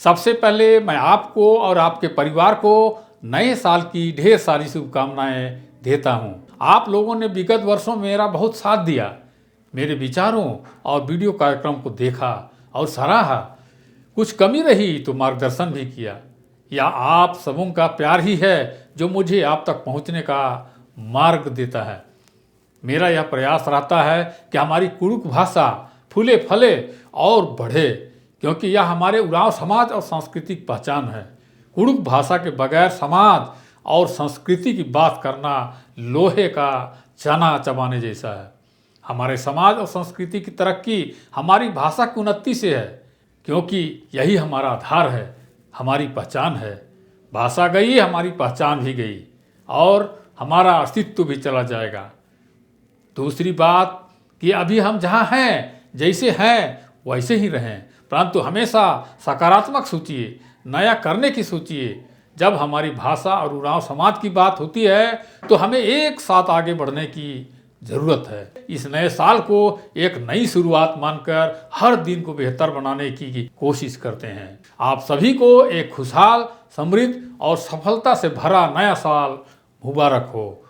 सबसे पहले मैं आपको और आपके परिवार को नए साल की ढेर सारी शुभकामनाएं देता हूं। आप लोगों ने विगत वर्षों में मेरा बहुत साथ दिया, मेरे विचारों और वीडियो कार्यक्रम को देखा और सराहा। कुछ कमी रही तो मार्गदर्शन भी किया। या आप सबों का प्यार ही है जो मुझे आप तक पहुंचने का मार्ग देता है। मेरा यह प्रयास रहता है कि हमारी कुड़ुक भाषा फूले फले और बढ़े, क्योंकि यह हमारे उरांव समाज और सांस्कृतिक पहचान है। कुड़ुक भाषा के बगैर समाज और संस्कृति की बात करना लोहे का चना चबाने जैसा है। हमारे समाज और संस्कृति की तरक्की हमारी भाषा की उन्नति से है, क्योंकि यही हमारा आधार है, हमारी पहचान है। भाषा गई, हमारी पहचान भी गई और हमारा अस्तित्व भी चला जाएगा। दूसरी बात कि अभी हम जहाँ हैं, जैसे हैं वैसे ही रहें, परंतु हमेशा सकारात्मक सोचिए, नया करने की सोचिए। जब हमारी भाषा और उरांव समाज की बात होती है तो हमें एक साथ आगे बढ़ने की ज़रूरत है। इस नए साल को एक नई शुरुआत मानकर हर दिन को बेहतर बनाने की कोशिश करते हैं। आप सभी को एक खुशहाल, समृद्ध और सफलता से भरा नया साल मुबारक हो।